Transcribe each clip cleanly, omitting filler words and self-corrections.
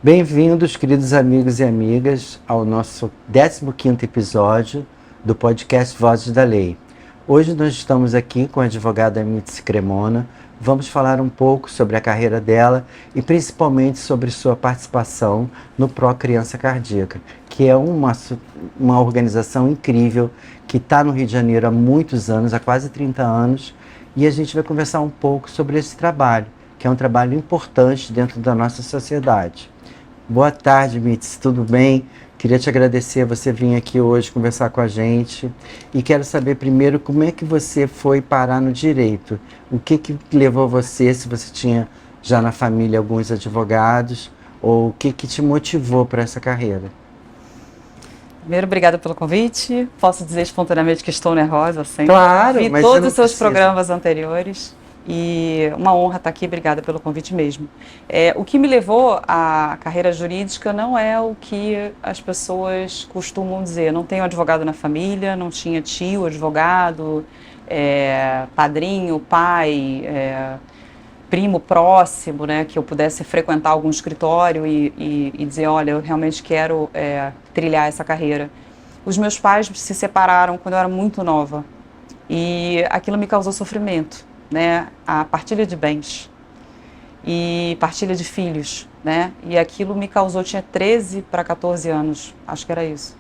Bem-vindos, queridos amigos e amigas, ao nosso 15º episódio do podcast Vozes da Lei. Hoje nós estamos aqui com a advogada Mitzi Cremona. Vamos falar um pouco sobre a carreira dela e principalmente sobre sua participação no Pro Criança Cardíaca, que é uma organização incrível que está no Rio de Janeiro há muitos anos, há quase 30 anos, e a gente vai conversar um pouco sobre esse trabalho, que é um trabalho importante dentro da nossa sociedade. Boa tarde, Mitzi, tudo bem? Queria te agradecer você vir aqui hoje conversar com a gente e quero saber primeiro como é que você foi parar no direito. O que levou você, se você tinha já na família alguns advogados, ou o que te motivou para essa carreira? Primeiro, obrigada pelo convite. Posso dizer espontaneamente que estou nervosa sempre. Claro, Vi mas todos os seus programas anteriores. E uma honra estar aqui, obrigada pelo convite mesmo. O que me levou à carreira jurídica não é o que as pessoas costumam dizer. Não tenho advogado na família, não tinha tio advogado, padrinho, pai, primo próximo, né, que eu pudesse frequentar algum escritório e dizer, olha, eu realmente quero trilhar essa carreira. Os meus pais se separaram quando eu era muito nova e aquilo me causou sofrimento. Né, a partilha de bens e partilha de filhos, né, e aquilo me causou, tinha 13 para 14 anos, acho que era isso,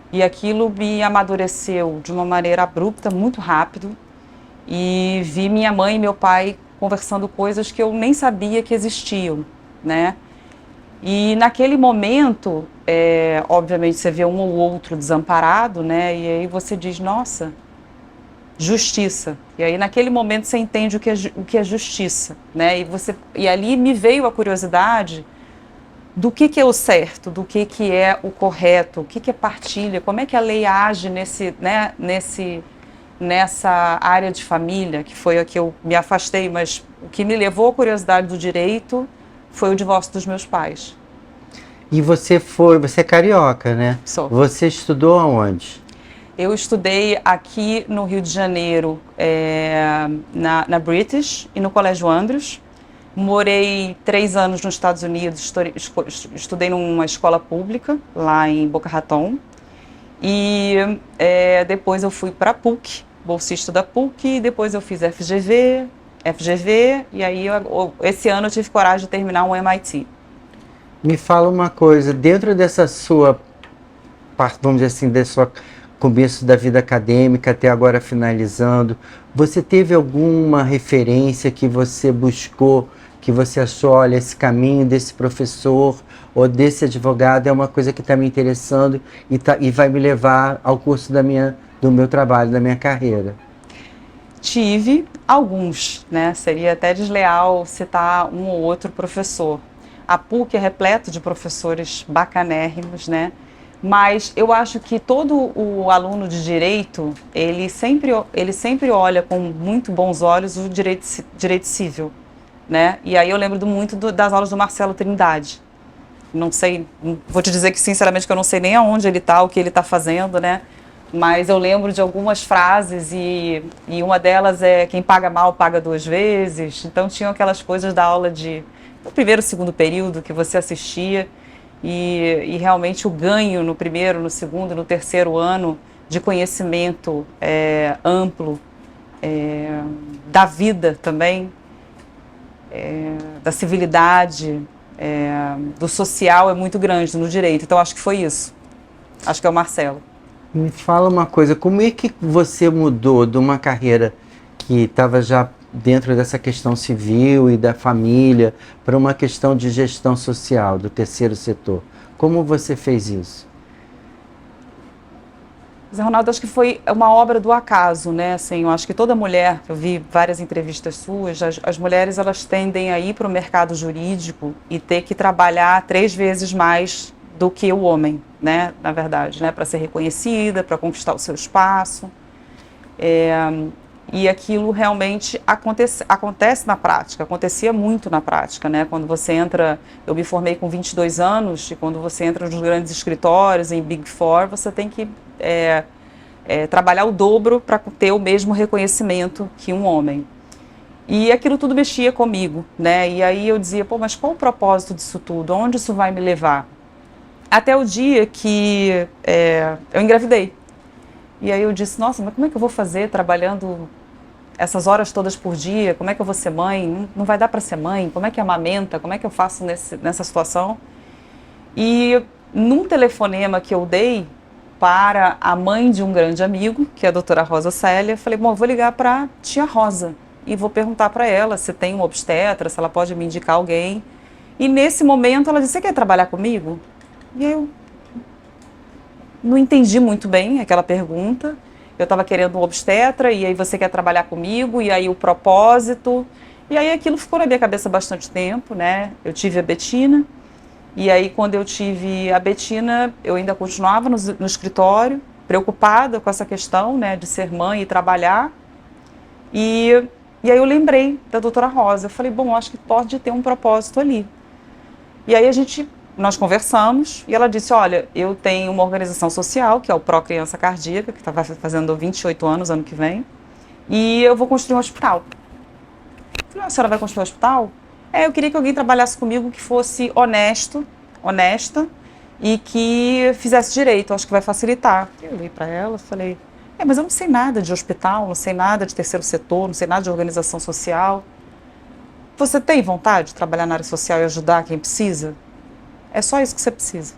e aquilo me amadureceu de uma maneira abrupta, muito rápido, e vi minha mãe e meu pai conversando coisas que eu nem sabia que existiam, né, e naquele momento, obviamente você vê um ou outro desamparado, né, e aí você diz, nossa, justiça. E aí naquele momento você entende o que é justiça, né? E ali me veio a curiosidade do que é o certo, do que é o correto, o que é partilha, como é que a lei age nessa área de família, que foi a que eu me afastei, mas o que me levou à curiosidade do direito foi o divórcio dos meus pais. E você é carioca, né? Sou. Você estudou aonde? Eu estudei aqui no Rio de Janeiro, na British e no Colégio Andrews. Morei 3 anos nos Estados Unidos, estudei numa escola pública, lá em Boca Raton. E depois eu fui para a PUC, bolsista da PUC, e depois eu fiz FGV, e aí esse ano eu tive coragem de terminar um MIT. Me fala uma coisa, dentro dessa sua parte, vamos dizer assim, da sua começo da vida acadêmica até agora finalizando, você teve alguma referência que você buscou, que você achou, olha, esse caminho desse professor ou desse advogado é uma coisa que está me interessando e vai me levar ao curso do meu trabalho, da minha carreira? Tive alguns, né? Seria até desleal citar um ou outro professor. A PUC é repleto de professores bacanérrimos, né? Mas eu acho que todo o aluno de direito, ele sempre olha com muito bons olhos o direito civil, né? E aí eu lembro muito das aulas do Marcelo Trindade. Não sei, vou te dizer que sinceramente que eu não sei nem aonde ele está, o que ele está fazendo, né? Mas eu lembro de algumas frases e uma delas é quem paga mal paga 2 vezes. Então tinham aquelas coisas da aula do primeiro e segundo período que você assistia. E realmente o ganho no primeiro, no segundo, no terceiro ano de conhecimento amplo da vida também, da civilidade, do social é muito grande no direito. Então acho que foi isso. Acho que é o Marcelo. Me fala uma coisa, como é que você mudou de uma carreira que estava já dentro dessa questão civil e da família para uma questão de gestão social, do terceiro setor? Como você fez isso? Zé Ronaldo, acho que foi uma obra do acaso, né? Assim, eu acho que toda mulher, eu vi várias entrevistas suas, as mulheres elas tendem a ir para o mercado jurídico e ter que trabalhar 3 vezes mais do que o homem, né? Na verdade, né? Para ser reconhecida, para conquistar o seu espaço. E aquilo realmente acontece na prática, acontecia muito na prática, né? Quando você entra, eu me formei com 22 anos, e quando você entra nos grandes escritórios, em Big Four, você tem que trabalhar o dobro para ter o mesmo reconhecimento que um homem. E aquilo tudo mexia comigo, né? E aí eu dizia, pô, mas qual o propósito disso tudo? Onde isso vai me levar? Até o dia que eu engravidei. E aí eu disse, nossa, mas como é que eu vou fazer trabalhando essas horas todas por dia? Como é que eu vou ser mãe? Não vai dar para ser mãe? Como é que amamenta? Como é que eu faço nessa situação? E num telefonema que eu dei para a mãe de um grande amigo, que é a doutora Rosa Célia, falei, bom, eu vou ligar para tia Rosa e vou perguntar para ela se tem uma obstetra, se ela pode me indicar alguém. E nesse momento ela disse, você quer trabalhar comigo? E eu não entendi muito bem aquela pergunta. Eu estava querendo um obstetra, e aí você quer trabalhar comigo, e aí o propósito. E aí aquilo ficou na minha cabeça bastante tempo, né? Eu tive a Betina, e aí quando eu tive a Betina, eu ainda continuava no escritório, preocupada com essa questão, né, de ser mãe e trabalhar. E aí eu lembrei da doutora Rosa. Eu falei, bom, acho que pode ter um propósito ali. E aí nós conversamos e ela disse, olha, eu tenho uma organização social, que é o Pró Criança Cardíaca, que está fazendo 28 anos ano que vem, e eu vou construir um hospital. Eu falei, a senhora vai construir um hospital? Eu queria que alguém trabalhasse comigo que fosse honesta e que fizesse direito, acho que vai facilitar. Eu olhei para ela e falei, mas eu não sei nada de hospital, não sei nada de terceiro setor, não sei nada de organização social. Você tem vontade de trabalhar na área social e ajudar quem precisa? É só isso que você precisa.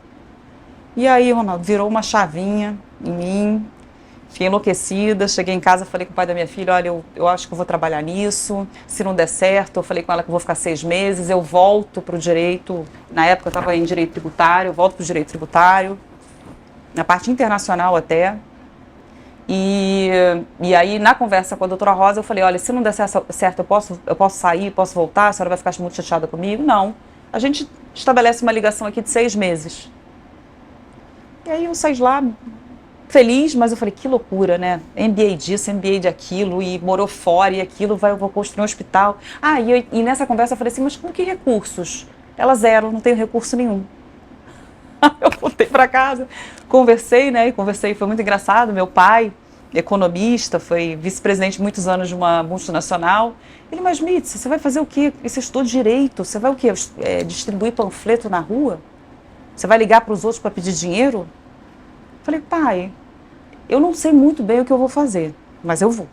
E aí, Ronaldo, virou uma chavinha em mim, fiquei enlouquecida, cheguei em casa, falei com o pai da minha filha, olha, eu acho que eu vou trabalhar nisso, se não der certo, eu falei com ela que eu vou ficar 6 meses, eu volto para o direito, na época eu estava em direito tributário, eu volto para o direito tributário, na parte internacional até. E aí, na conversa com a doutora Rosa, eu falei, olha, se não der certo, eu posso sair, posso voltar, a senhora vai ficar muito chateada comigo? Não. A gente estabelece uma ligação aqui de 6 meses. E aí eu saí de lá feliz, mas eu falei, que loucura, né? MBA disso, MBA de aquilo, e morou fora, e aquilo, eu vou construir um hospital. E nessa conversa eu falei assim, mas com que recursos? Ela, zero, não tenho recurso nenhum. Eu voltei para casa, conversei, foi muito engraçado. Meu pai, economista, foi vice-presidente muitos anos de uma multinacional. Ele, mas Mitz, você vai fazer o quê? Você estudou direito, você vai o quê? Distribuir panfleto na rua? Você vai ligar para os outros para pedir dinheiro? Falei, pai, eu não sei muito bem o que eu vou fazer, mas eu vou.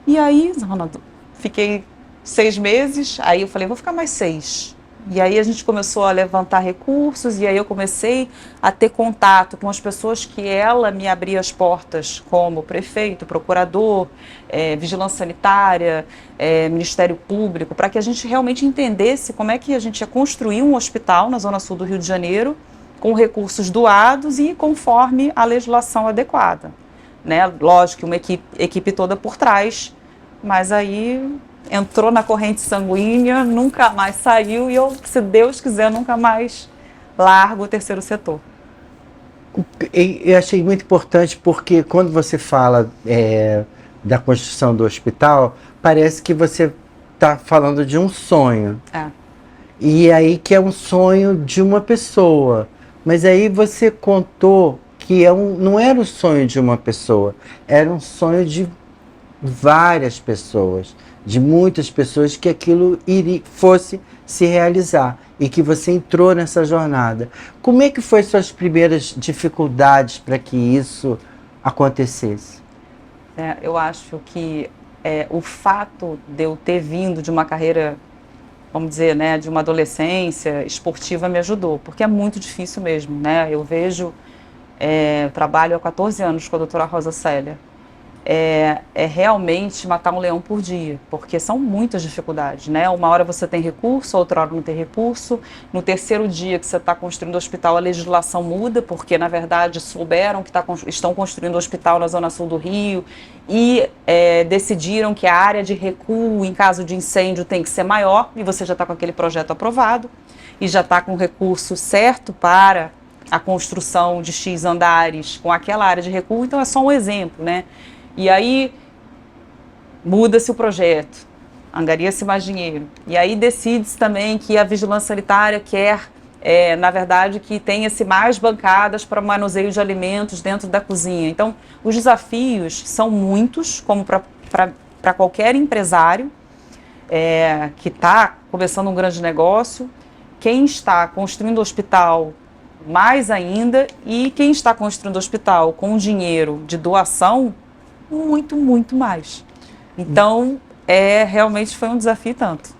E aí, Ronaldo, fiquei 6 meses, aí eu falei, vou ficar mais 6. E aí a gente começou a levantar recursos, e aí eu comecei a ter contato com as pessoas que ela me abria as portas, como prefeito, procurador, vigilância sanitária, Ministério Público, para que a gente realmente entendesse como é que a gente ia construir um hospital na Zona Sul do Rio de Janeiro, com recursos doados e conforme a legislação adequada. Né? Lógico que uma equipe toda por trás, mas aí entrou na corrente sanguínea, nunca mais saiu e eu, se Deus quiser, nunca mais largo o terceiro setor. Eu achei muito importante porque quando você fala da construção do hospital, parece que você está falando de um sonho. E aí que é um sonho de uma pessoa. Mas aí você contou que não era o sonho de uma pessoa, era um sonho de várias pessoas, de muitas pessoas, que aquilo fosse se realizar e que você entrou nessa jornada. Como é que foram suas primeiras dificuldades para que isso acontecesse? Eu acho que o fato de eu ter vindo de uma carreira, vamos dizer, né, de uma adolescência esportiva me ajudou, porque é muito difícil mesmo, né? Eu vejo, eu trabalho há 14 anos com a doutora Rosa Célia. É realmente matar um leão por dia, porque são muitas dificuldades, né? Uma hora você tem recurso, outra hora não tem recurso. No terceiro dia que você está construindo o hospital, a legislação muda, porque na verdade souberam que estão construindo o hospital na Zona Sul do Rio e decidiram que a área de recuo em caso de incêndio tem que ser maior, e você já está com aquele projeto aprovado e já está com o recurso certo para a construção de X andares com aquela área de recuo. Então é só um exemplo, né? E aí muda-se o projeto, angaria-se mais dinheiro. E aí decide-se também que a vigilância sanitária quer, na verdade, que tenha-se mais bancadas para manuseio de alimentos dentro da cozinha. Então, os desafios são muitos, como para qualquer empresário, que está começando um grande negócio, quem está construindo o hospital mais ainda, e quem está construindo o hospital com dinheiro de doação, muito, muito mais. Então, realmente foi um desafio tanto.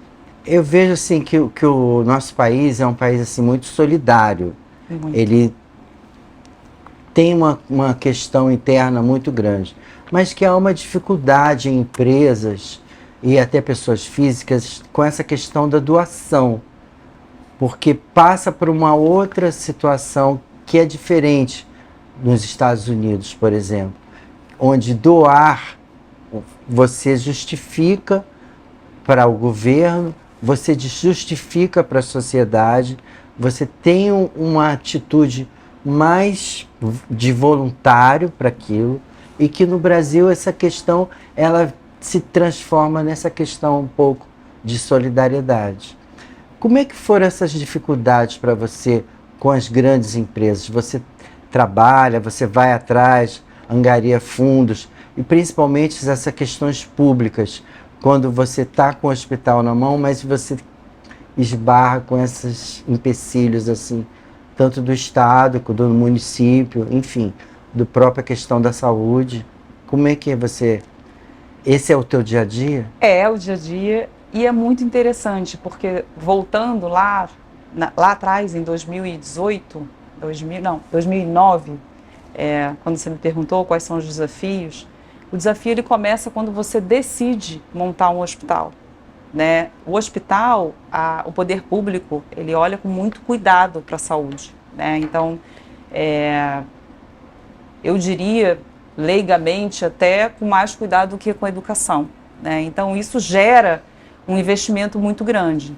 Eu vejo assim que o nosso país é um país assim, muito solidário. Muito. Ele tem uma questão interna muito grande, mas que há uma dificuldade em empresas e até pessoas físicas com essa questão da doação, porque passa por uma outra situação que é diferente nos Estados Unidos, por exemplo, onde doar você justifica para o governo, você justifica para a sociedade, você tem uma atitude mais de voluntário para aquilo, e que no Brasil essa questão ela se transforma nessa questão um pouco de solidariedade. Como é que foram essas dificuldades para você com as grandes empresas? Você trabalha, você vai atrás, angaria fundos, e principalmente essas questões públicas, quando você está com o hospital na mão, mas você esbarra com esses empecilhos, assim, tanto do Estado, do município, enfim, da própria questão da saúde. Como é que você... Esse é o teu dia a dia? É o dia a dia, e é muito interessante, porque voltando lá atrás, em 2018, 2009, quando você me perguntou quais são os desafios, o desafio ele começa quando você decide montar um hospital, né? O hospital, o poder público, ele olha com muito cuidado para a saúde, né? Então, eu diria, leigamente, até com mais cuidado do que com a educação, né? Então, isso gera um investimento muito grande.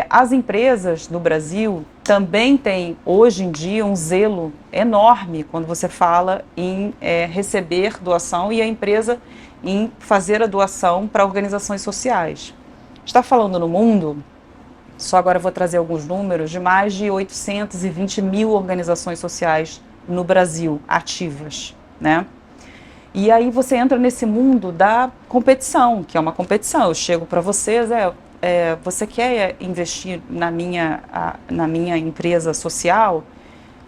As empresas no Brasil também têm, hoje em dia, um zelo enorme quando você fala em receber doação, e a empresa em fazer a doação para organizações sociais. Está falando no mundo, só agora eu vou trazer alguns números, de mais de 820 mil organizações sociais no Brasil, ativas, né? E aí você entra nesse mundo da competição, que é uma competição. Eu chego para vocês, você quer investir na minha empresa social?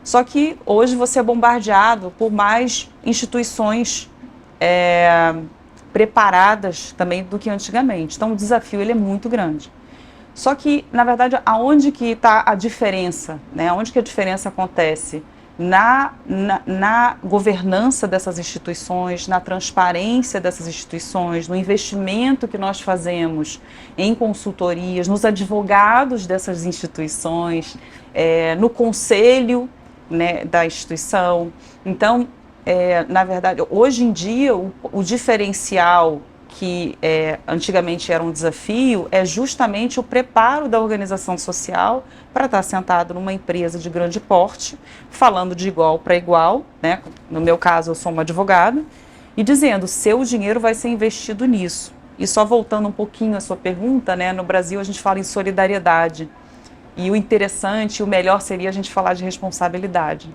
Só que hoje você é bombardeado por mais instituições preparadas também do que antigamente. Então o desafio ele é muito grande. Só que, na verdade, aonde que está a diferença, né? Onde que a diferença acontece? Na governança dessas instituições, na transparência dessas instituições, no investimento que nós fazemos em consultorias, nos advogados dessas instituições, no conselho, né, da instituição. Então, na verdade, hoje em dia, o diferencial que antigamente era um desafio é justamente o preparo da organização social para estar sentado numa empresa de grande porte, falando de igual para igual, né? No meu caso, eu sou uma advogada, e dizendo, seu dinheiro vai ser investido nisso. E só voltando um pouquinho à sua pergunta, né? No Brasil a gente fala em solidariedade, e o interessante, o melhor seria a gente falar de responsabilidade,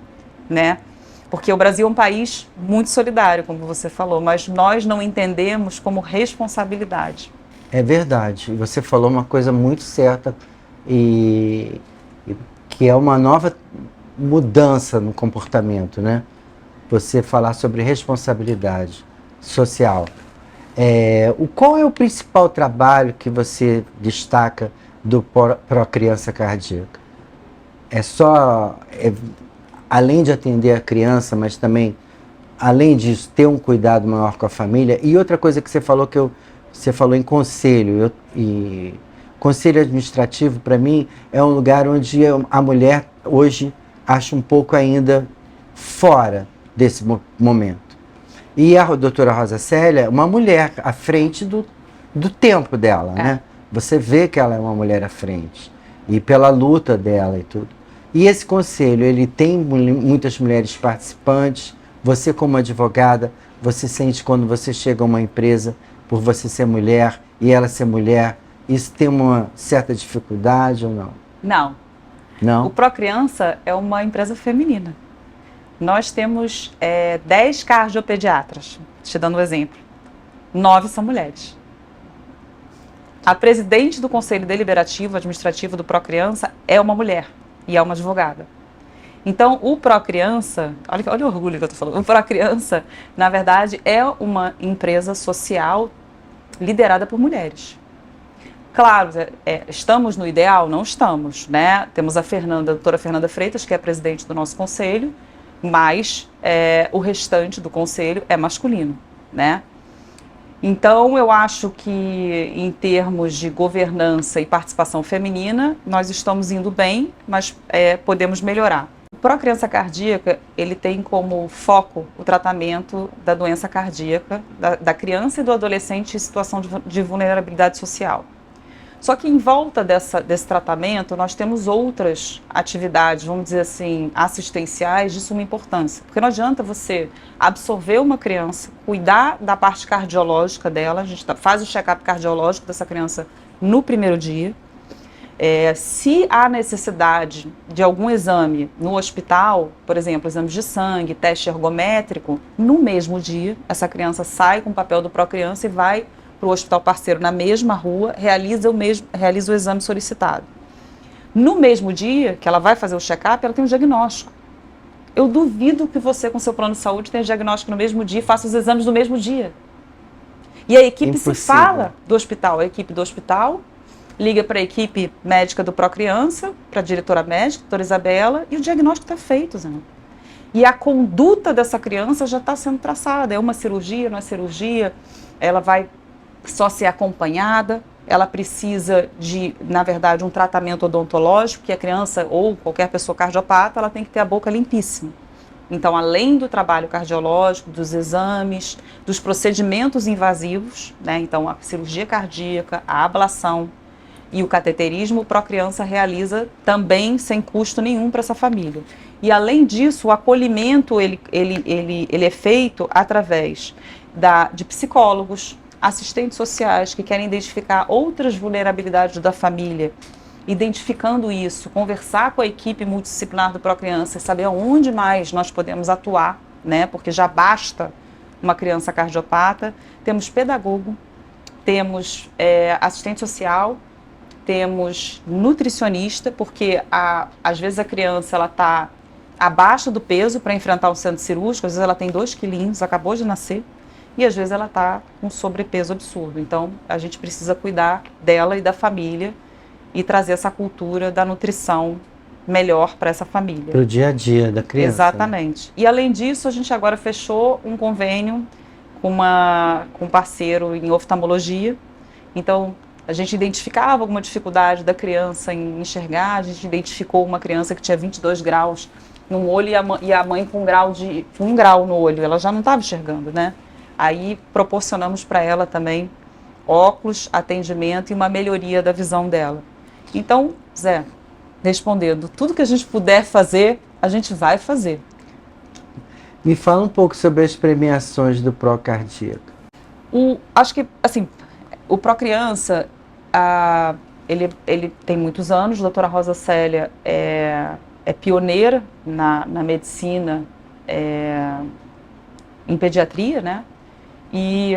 né? Porque o Brasil é um país muito solidário, como você falou, mas nós não entendemos como responsabilidade. É verdade. Você falou uma coisa muito certa, e que é uma nova mudança no comportamento, né? Você falar sobre responsabilidade social. Qual é o principal trabalho que você destaca do Procriança Cardíaca? Além de atender a criança, mas também, além disso, ter um cuidado maior com a família. E outra coisa que você falou, você falou em conselho. Conselho administrativo, para mim, é um lugar onde a mulher, hoje, acha um pouco ainda fora desse momento. E a doutora Rosa Célia, uma mulher à frente do tempo dela, né? Você vê que ela é uma mulher à frente. E pela luta dela e tudo. E esse conselho, ele tem muitas mulheres participantes. Você, como advogada, você sente quando você chega a uma empresa, por você ser mulher e ela ser mulher, isso tem uma certa dificuldade ou não? Não. Não? O Procriança é uma empresa feminina. Nós temos 10 cardiopediatras, te dando um exemplo. 9 são mulheres. A presidente do Conselho Deliberativo Administrativo do Procriança é uma mulher e é uma advogada. Então, o Procriança, olha o orgulho que eu estou falando, o Procriança, na verdade, é uma empresa social liderada por mulheres. Claro, estamos no ideal? Não estamos, né? Temos a doutora Fernanda Freitas, que é a presidente do nosso conselho, mas o restante do conselho é masculino, né? Então, eu acho que em termos de governança e participação feminina, nós estamos indo bem, mas podemos melhorar. O Procriança Cardíaca, ele tem como foco o tratamento da doença cardíaca da criança e do adolescente em situação de vulnerabilidade social. Só que em volta desse tratamento, nós temos outras atividades, vamos dizer assim, assistenciais de suma importância. Porque não adianta você absorver uma criança, cuidar da parte cardiológica dela, a gente faz o check-up cardiológico dessa criança no primeiro dia. Se há necessidade de algum exame no hospital, por exemplo, exames de sangue, teste ergométrico, no mesmo dia, essa criança sai com o papel do Procriança e vai para o hospital parceiro na mesma rua, realiza o exame solicitado. No mesmo dia que ela vai fazer o check-up, ela tem um diagnóstico. Eu duvido que você, com seu plano de saúde, tenha diagnóstico no mesmo dia e faça os exames no mesmo dia. E a equipe se fala do hospital, a equipe do hospital liga para a equipe médica do Procriança, para a diretora médica, doutora Isabela, e o diagnóstico está feito, Zé. E a conduta dessa criança já está sendo traçada. É uma cirurgia, não é cirurgia, ela vai só ser acompanhada, ela precisa de, na verdade, um tratamento odontológico, que a criança ou qualquer pessoa cardiopata, ela tem que ter a boca limpíssima. Então, além do trabalho cardiológico, dos exames, dos procedimentos invasivos, né? Então a cirurgia cardíaca, a ablação e o cateterismo, o Procriança realiza também sem custo nenhum para essa família. E além disso, o acolhimento ele é feito através de psicólogos, assistentes sociais que querem identificar outras vulnerabilidades da família, identificando isso, conversar com a equipe multidisciplinar do Procriança e saber aonde mais nós podemos atuar, né? Porque já basta uma criança cardiopata. Temos pedagogo, temos assistente social, temos nutricionista, porque às vezes a criança ela está abaixo do peso para enfrentar um centro cirúrgico, às vezes ela tem 2 quilinhos, acabou de nascer, e às vezes ela está com sobrepeso absurdo. Então, a gente precisa cuidar dela e da família e trazer essa cultura da nutrição melhor para essa família. Para o dia a dia da criança. Exatamente. Né? E além disso, a gente agora fechou um convênio com um parceiro em oftalmologia. Então, a gente identificava alguma dificuldade da criança em enxergar, a gente identificou uma criança que tinha 22 graus no olho e a mãe com 1 grau no olho, ela já não estava enxergando, né? Aí proporcionamos para ela também óculos, atendimento e uma melhoria da visão dela. Então, Zé, respondendo, tudo que a gente puder fazer, a gente vai fazer. Me fala um pouco sobre as premiações do Procardíaco. Acho que, assim, o Procriança, ele tem muitos anos, a doutora Rosa Célia é pioneira na medicina em pediatria, né? E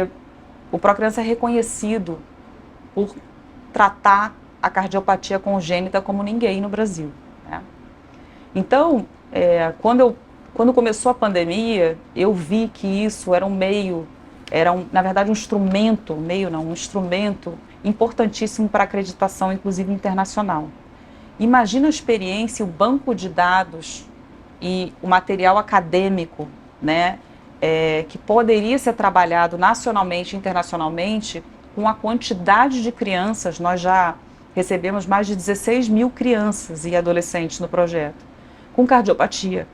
o Procriança é reconhecido por tratar a cardiopatia congênita como ninguém no Brasil, né? Então, quando começou a pandemia, eu vi que isso era na verdade um instrumento importantíssimo para acreditação, inclusive internacional. Imagina a experiência, o banco de dados e o material acadêmico, né? Que poderia ser trabalhado nacionalmente e internacionalmente com a quantidade de crianças. Nós já recebemos mais de 16 mil crianças e adolescentes no projeto, com cardiopatia.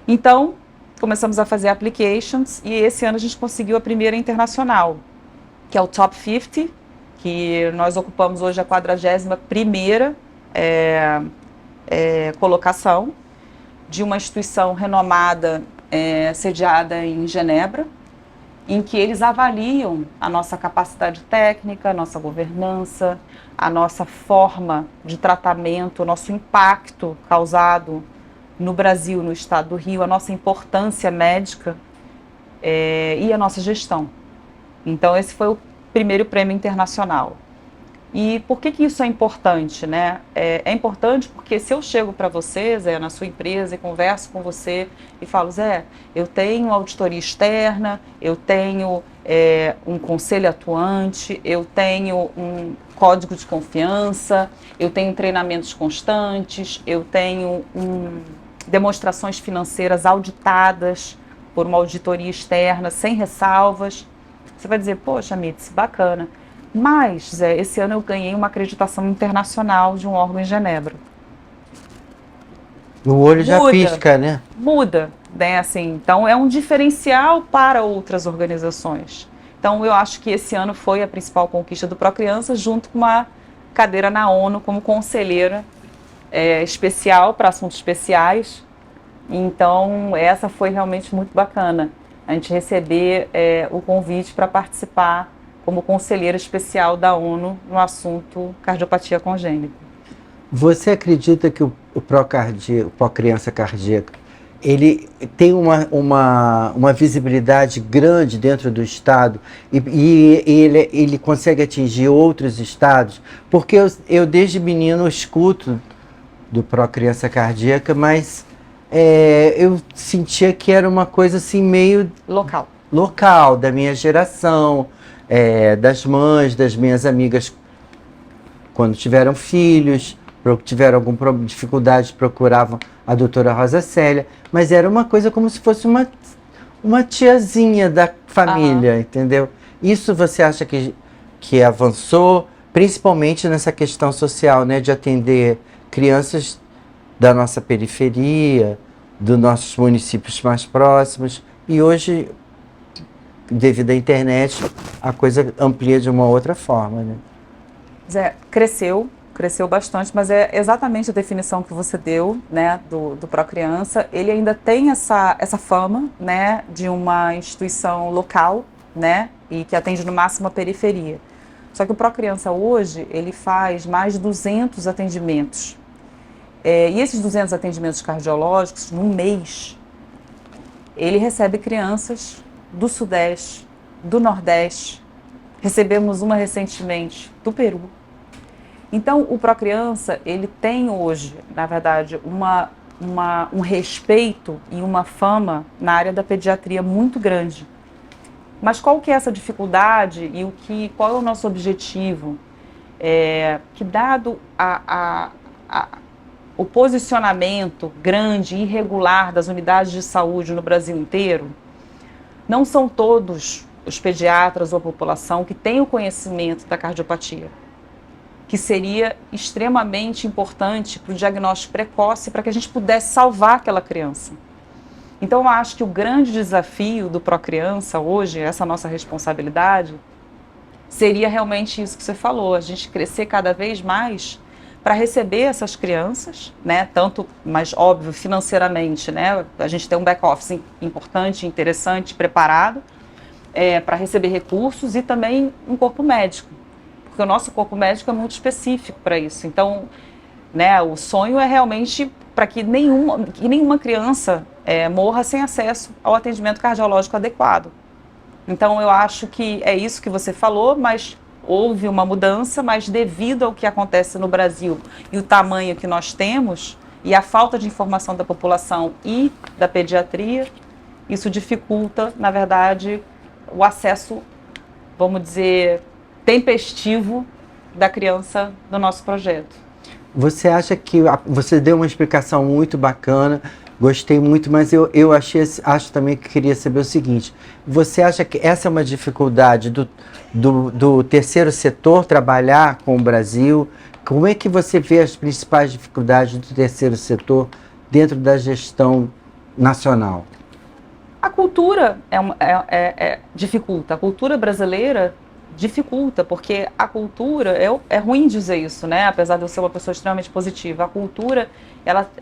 Então, começamos a fazer applications e esse ano a gente conseguiu a primeira internacional, que é o Top 50, que nós ocupamos hoje a 41ª colocação de uma instituição renomada sediada em Genebra, em que eles avaliam a nossa capacidade técnica, a nossa governança, a nossa forma de tratamento, o nosso impacto causado no Brasil, no estado do Rio, a nossa importância médica e a nossa gestão. Então, esse foi o primeiro prêmio internacional. E por que isso é importante, né? É importante porque se eu chego para você, Zé, na sua empresa e converso com você e falo, Zé, eu tenho auditoria externa, eu tenho um conselho atuante, eu tenho um código de confiança, eu tenho treinamentos constantes, eu tenho demonstrações financeiras auditadas por uma auditoria externa, sem ressalvas. Você vai dizer, poxa, Mitz, bacana. Mas, Zé, esse ano eu ganhei uma acreditação internacional de um órgão em Genebra. O olho já pisca, né? Muda, né? Assim, então é um diferencial para outras organizações. Então eu acho que esse ano foi a principal conquista do Procriança, junto com uma cadeira na ONU como conselheira especial para assuntos especiais. Então essa foi realmente muito bacana, a gente receber o convite para participar como conselheira especial da ONU no assunto cardiopatia congênita. Você acredita que o Procriança Cardíaca, ele tem uma visibilidade grande dentro do Estado e ele consegue atingir outros estados? Porque eu desde menino escuto do Procriança Cardíaca, mas eu sentia que era uma coisa assim meio local da minha geração, das mães, das minhas amigas, quando tiveram filhos, tiveram alguma dificuldade, procuravam a doutora Rosa Célia, mas era uma coisa como se fosse uma tiazinha da família, entendeu? Isso você acha que avançou, principalmente nessa questão social, né, de atender crianças da nossa periferia, dos nossos municípios mais próximos, e hoje, devido à internet, a coisa amplia de uma outra forma, né? Zé, cresceu bastante, mas é exatamente a definição que você deu, né, do Procriança. Ele ainda tem essa fama, né, de uma instituição local, né, e que atende no máximo a periferia. Só que o Procriança hoje, ele faz mais de 200 atendimentos. E esses 200 atendimentos cardiológicos, no mês, ele recebe crianças do Sudeste, do Nordeste. Recebemos uma recentemente do Peru. Então, o Procriança, ele tem hoje, na verdade, um respeito e uma fama na área da pediatria muito grande. Mas qual que é essa dificuldade e qual é o nosso objetivo? Que dado o posicionamento grande e irregular das unidades de saúde no Brasil inteiro, não são todos os pediatras ou a população que têm o conhecimento da cardiopatia, que seria extremamente importante para o diagnóstico precoce, para que a gente pudesse salvar aquela criança. Então, eu acho que o grande desafio do Procriança hoje, essa nossa responsabilidade, seria realmente isso que você falou, a gente crescer cada vez mais para receber essas crianças, né, tanto, mas óbvio, financeiramente, né, a gente tem um back-office importante, interessante, preparado, para receber recursos e também um corpo médico, porque o nosso corpo médico é muito específico para isso. Então, né, o sonho é realmente para que nenhuma criança morra sem acesso ao atendimento cardiológico adequado. Então, eu acho que é isso que você falou, mas houve uma mudança, mas devido ao que acontece no Brasil e o tamanho que nós temos, e a falta de informação da população e da pediatria, isso dificulta, na verdade, o acesso, vamos dizer, tempestivo da criança no nosso projeto. Você acha que você deu uma explicação muito bacana, gostei muito, mas eu acho também que queria saber o seguinte: você acha que essa é uma dificuldade do terceiro setor trabalhar com o Brasil? Como é que você vê as principais dificuldades do terceiro setor dentro da gestão nacional? A cultura dificulta, a cultura brasileira dificulta, porque a cultura, é ruim dizer isso, né? Apesar de eu ser uma pessoa extremamente positiva, a cultura,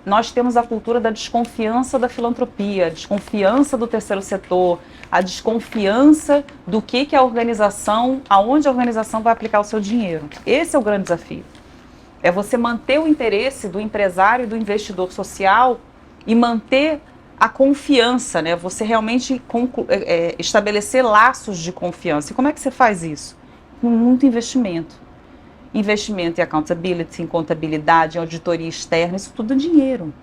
nós temos a cultura da desconfiança da filantropia, a desconfiança do terceiro setor, a desconfiança do que a organização, aonde a organização vai aplicar o seu dinheiro. Esse é o grande desafio. É você manter o interesse do empresário e do investidor social e manter a confiança, né? Você realmente estabelecer laços de confiança. E como é que você faz isso? Com muito investimento. investimento em accountability, em contabilidade, em auditoria externa, isso tudo é dinheiro,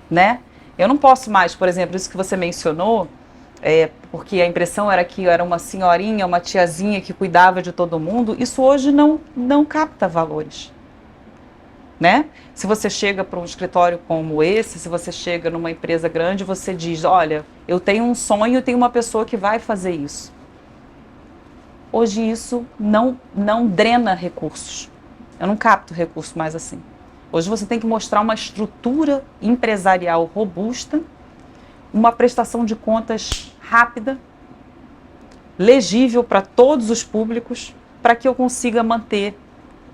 né? Eu não posso mais, por exemplo, isso que você mencionou, porque a impressão era que era uma senhorinha, uma tiazinha que cuidava de todo mundo, isso hoje não capta valores, né? Se você chega para um escritório como esse, se você chega numa empresa grande, você diz, olha, eu tenho um sonho, tenho uma pessoa que vai fazer isso. Hoje isso não drena recursos. Eu não capto recurso mais assim. Hoje você tem que mostrar uma estrutura empresarial robusta, uma prestação de contas rápida, legível para todos os públicos, para que eu consiga manter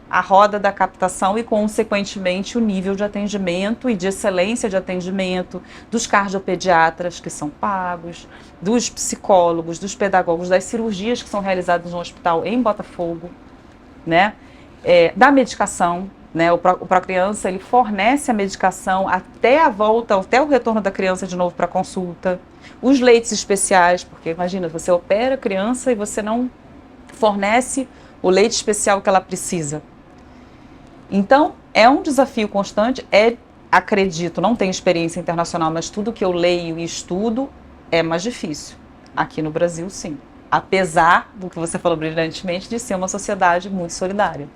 a roda da captação e, consequentemente, o nível de atendimento e de excelência de atendimento dos cardiopediatras que são pagos, dos psicólogos, dos pedagogos, das cirurgias que são realizadas no hospital em Botafogo, né? Da medicação, né? O Procriança, ele fornece a medicação até a volta, até o retorno da criança de novo para consulta. Os leites especiais, porque imagina, você opera a criança e você não fornece o leite especial que ela precisa. Então, é um desafio constante, acredito, não tenho experiência internacional, mas tudo que eu leio e estudo é mais difícil. Aqui no Brasil, sim. Apesar do que você falou brilhantemente, de ser uma sociedade muito solidária.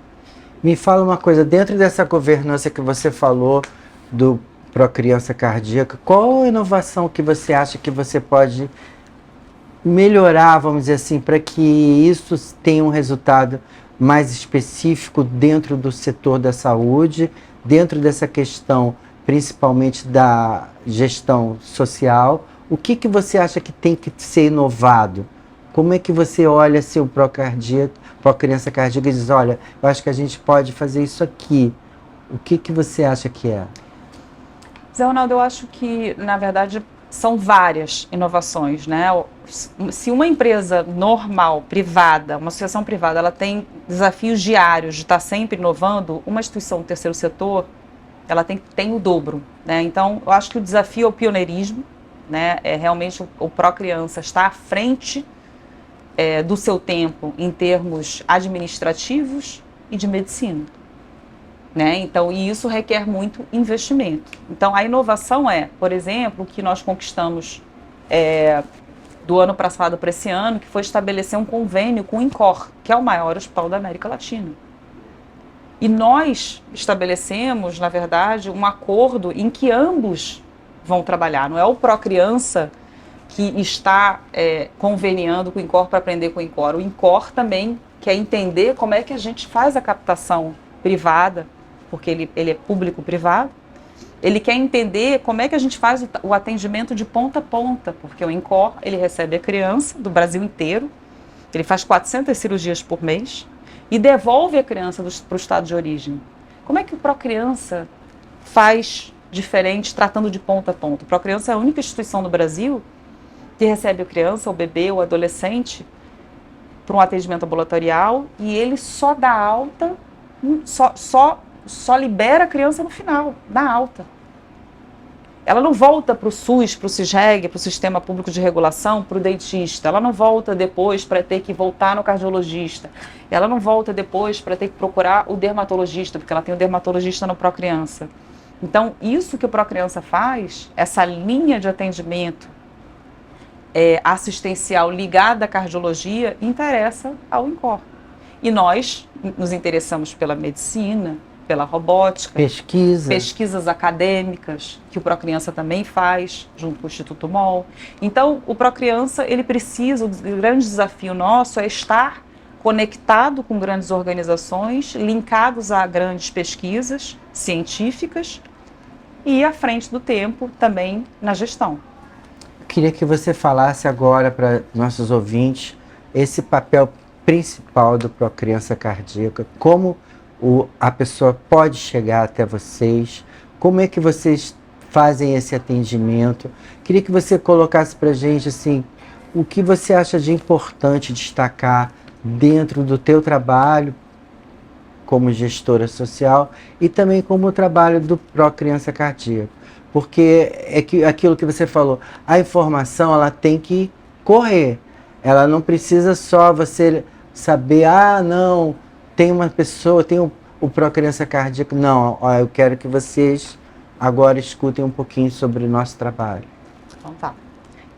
Me fala uma coisa, dentro dessa governança que você falou do Procriança Cardíaca, qual a inovação que você acha que você pode melhorar, vamos dizer assim, para que isso tenha um resultado mais específico dentro do setor da saúde, dentro dessa questão, principalmente da gestão social? O que você acha que tem que ser inovado? Como é que você olha seu Procriança Cardíaca e diz, olha, eu acho que a gente pode fazer isso aqui. O que você acha que é? Zé Ronaldo, eu acho que, na verdade, são várias inovações, né? Se uma empresa normal, privada, uma associação privada, ela tem desafios diários de estar sempre inovando, uma instituição do terceiro setor, ela tem o dobro, né? Então, eu acho que o desafio é o pioneirismo, né? Realmente o Procriança está à frente do seu tempo em termos administrativos e de medicina. Né? Então, e isso requer muito investimento. Então, a inovação por exemplo, o que nós conquistamos do ano passado para esse ano, que foi estabelecer um convênio com o INCOR, que é o maior hospital da América Latina. E nós estabelecemos, na verdade, um acordo em que ambos vão trabalhar. Não é o Procriança que está conveniando com o INCOR para aprender com o INCOR. O INCOR também quer entender como é que a gente faz a captação privada, porque ele é público-privado. Ele quer entender como é que a gente faz o atendimento de ponta a ponta, porque o INCOR, ele recebe a criança do Brasil inteiro, ele faz 400 cirurgias por mês e devolve a criança para o estado de origem. Como é que o Procriança faz diferente tratando de ponta a ponta? O Procriança é a única instituição do Brasil que recebe a criança, o bebê, o adolescente para um atendimento ambulatorial e ele só dá alta, só libera a criança no final, na alta. Ela não volta para o SUS, para o CISREG, para o Sistema Público de Regulação, para o dentista. Ela não volta depois para ter que voltar no cardiologista. Ela não volta depois para ter que procurar o dermatologista, porque ela tem o dermatologista no Procriança. Então, isso que o Procriança faz, essa linha de atendimento assistencial ligada à cardiologia, interessa ao INCOR. E nós nos interessamos pela medicina, pela robótica, pesquisas acadêmicas, que o Procriança também faz, junto com o Instituto MOL. Então, o Procriança, ele precisa, o grande desafio nosso é estar conectado com grandes organizações, linkados a grandes pesquisas científicas e à frente do tempo também na gestão. Eu queria que você falasse agora para nossos ouvintes esse papel principal do Procriança Cardíaca, como a pessoa pode chegar até vocês, como é que vocês fazem esse atendimento. Queria que você colocasse para a gente assim, o que você acha de importante destacar dentro do teu trabalho como gestora social e também como o trabalho do Procriança Cardíaca. Porque aquilo que você falou, a informação ela tem que correr. Ela não precisa só você saber, não, tem uma pessoa, tem o Procriança Cardíaca. Não, ó, eu quero que vocês agora escutem um pouquinho sobre o nosso trabalho. Então tá.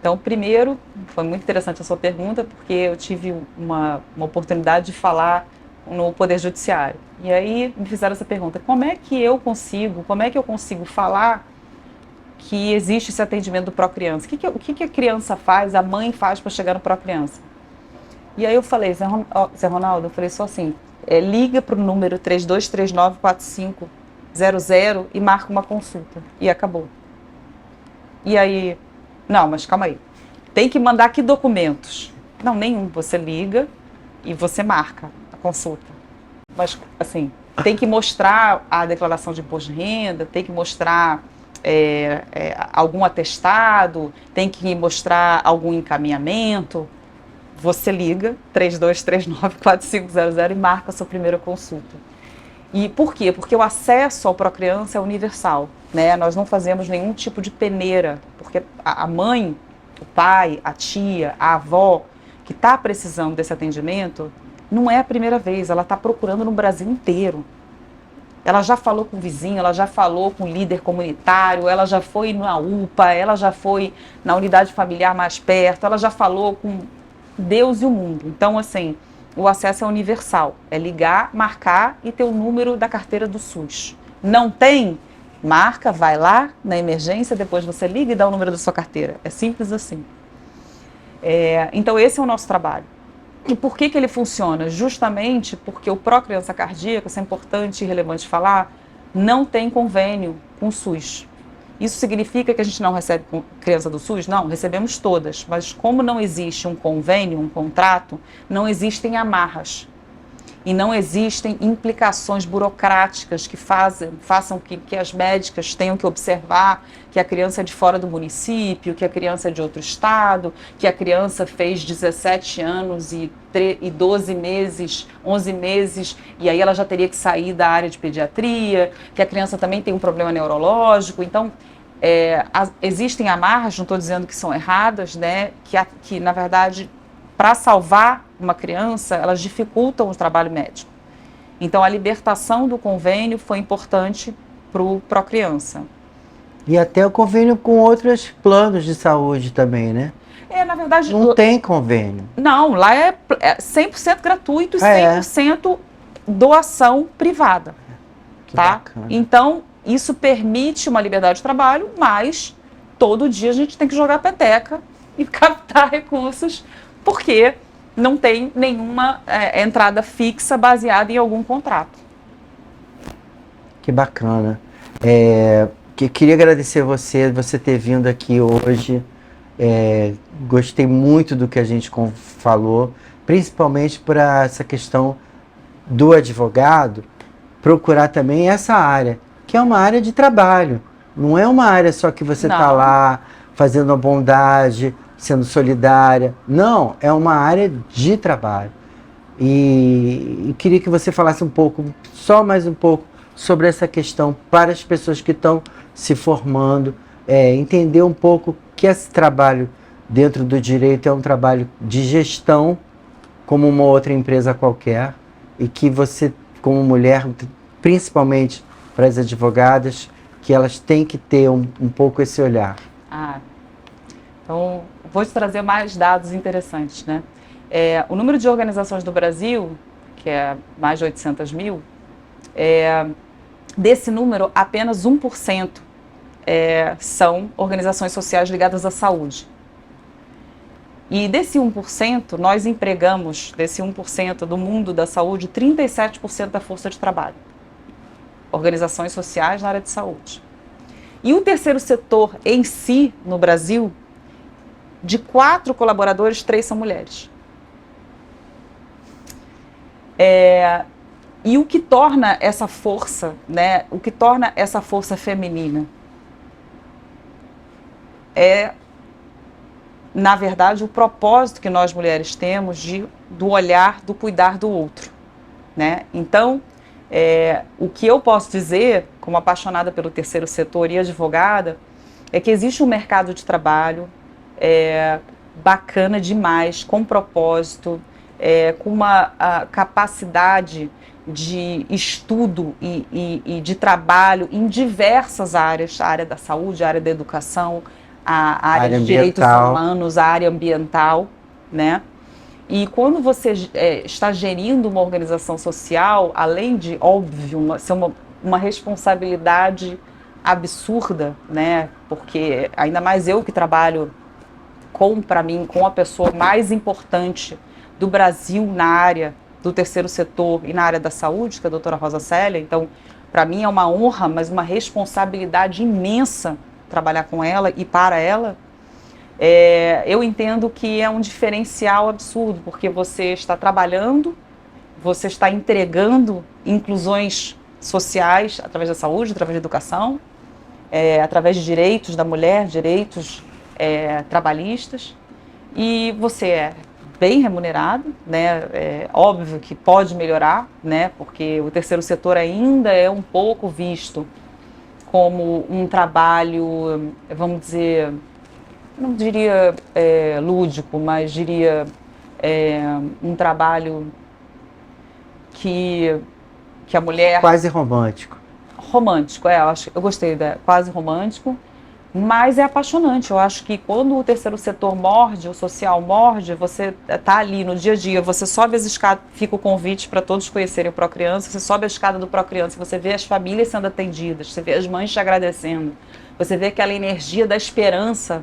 Então, primeiro, foi muito interessante a sua pergunta, porque eu tive uma oportunidade de falar no Poder Judiciário. E aí me fizeram essa pergunta: como é que eu consigo falar que existe esse atendimento do Procriança? O que a criança faz, a mãe faz para chegar no Procriança? E aí eu falei, Zé Ronaldo, eu falei só assim, liga para o número 3239-4500 e marca uma consulta. E acabou. E aí, não, mas calma aí, tem que mandar que documentos? Não, nenhum, você liga e você marca a consulta. Mas, assim, tem que mostrar a declaração de imposto de renda, tem que mostrar algum atestado, tem que mostrar algum encaminhamento. Você liga 3239-4500 e marca a sua primeira consulta. E por quê? Porque o acesso ao Procriança é universal, né? Nós não fazemos nenhum tipo de peneira, porque a mãe, o pai, a tia, a avó que está precisando desse atendimento, não é a primeira vez, ela está procurando no Brasil inteiro. Ela já falou com o vizinho, ela já falou com o líder comunitário, ela já foi na UPA, ela já foi na unidade familiar mais perto, ela já falou com Deus e o mundo. Então, assim, o acesso é universal. É ligar, marcar e ter o número da carteira do SUS. Não tem? Marca, vai lá na emergência, depois você liga e dá o número da sua carteira. É simples assim. Então, esse é o nosso trabalho. E por que ele funciona? Justamente porque o Procriança Cardíaca, isso é importante e relevante falar, não tem convênio com o SUS. Isso significa que a gente não recebe criança do SUS? Não, recebemos todas. Mas como não existe um convênio, um contrato, não existem amarras. E não existem implicações burocráticas que façam que as médicas tenham que observar que a criança é de fora do município, que a criança é de outro estado, que a criança fez 17 anos e 12 meses, 11 meses, e aí ela já teria que sair da área de pediatria, que a criança também tem um problema neurológico. Então, existem amarras, não estou dizendo que são erradas, né, que na verdade, para salvar uma criança, elas dificultam o trabalho médico. Então, a libertação do convênio foi importante para o Procriança. E até o convênio com outros planos de saúde também, né? Na verdade... Não tem convênio. Não, lá é 100% gratuito e 100% doação privada. Que tá? bacana. Então, isso permite uma liberdade de trabalho, mas todo dia a gente tem que jogar peteca e captar recursos, porque não tem nenhuma entrada fixa baseada em algum contrato. Que bacana. Queria agradecer você ter vindo aqui hoje. Gostei muito do que a gente falou, principalmente para essa questão do advogado procurar também essa área, que é uma área de trabalho. Não é uma área só que você está lá fazendo a bondade, sendo solidária. Não, é uma área de trabalho. E queria que você falasse um pouco, só mais um pouco, sobre essa questão para as pessoas que estão se formando, entender um pouco que esse trabalho dentro do direito é um trabalho de gestão, como uma outra empresa qualquer, e que você, como mulher, principalmente para as advogadas, que elas têm que ter um pouco esse olhar. Então, vou te trazer mais dados interessantes, né? O número de organizações do Brasil, que é mais de 800 mil, desse número, apenas 1% são organizações sociais ligadas à saúde. E desse 1%, nós empregamos, desse 1% do mundo da saúde, 37% da força de trabalho. Organizações sociais na área de saúde. E o terceiro setor em si, no Brasil, de 4 colaboradores, 3 são mulheres. E o que torna essa força, né, o que torna essa força feminina na verdade, o propósito que nós mulheres temos do olhar, do cuidar do outro, né? Então, o que eu posso dizer, como apaixonada pelo terceiro setor e advogada, é que existe um mercado de trabalho bacana demais, com propósito, com uma capacidade de estudo e de trabalho em diversas áreas, a área da saúde, a área da educação, a área de direitos humanos, a área ambiental, né? E quando você está gerindo uma organização social, além de, óbvio, ser uma responsabilidade absurda, né? Porque ainda mais eu que trabalho para mim, com a pessoa mais importante do Brasil na área do terceiro setor e na área da saúde, que é a doutora Rosa Célia. Então, para mim é uma honra, mas uma responsabilidade imensa trabalhar com ela e para ela. Eu entendo que é um diferencial absurdo, porque você está trabalhando, você está entregando inclusões sociais através da saúde, através da educação, através de direitos da mulher, direitos trabalhistas, e você é bem remunerado, né? Óbvio que pode melhorar, né? Porque o terceiro setor ainda é um pouco visto como um trabalho, vamos dizer, não diria lúdico, mas diria um trabalho que a mulher... Quase romântico. Romântico, eu gostei quase romântico, mas é apaixonante. Eu acho que quando o terceiro setor morde, o social morde, você está ali no dia a dia, você sobe as escadas, fica o convite para todos conhecerem o Procriança, você sobe a escada do Procriança, você vê as famílias sendo atendidas, você vê as mães te agradecendo, você vê aquela energia da esperança.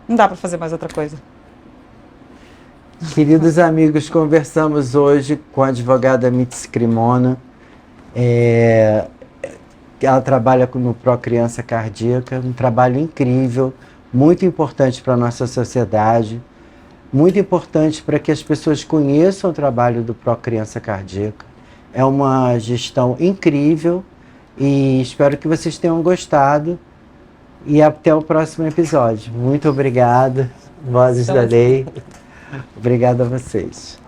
Não dá para fazer mais outra coisa. Queridos amigos, conversamos hoje com a advogada Mitzi Cremona. Ela trabalha no Procriança Cardíaca, um trabalho incrível, muito importante para a nossa sociedade, muito importante para que as pessoas conheçam o trabalho do Procriança Cardíaca. É uma gestão incrível e espero que vocês tenham gostado e até o próximo episódio. Muito obrigado, Vozes da Lei. Obrigado a vocês.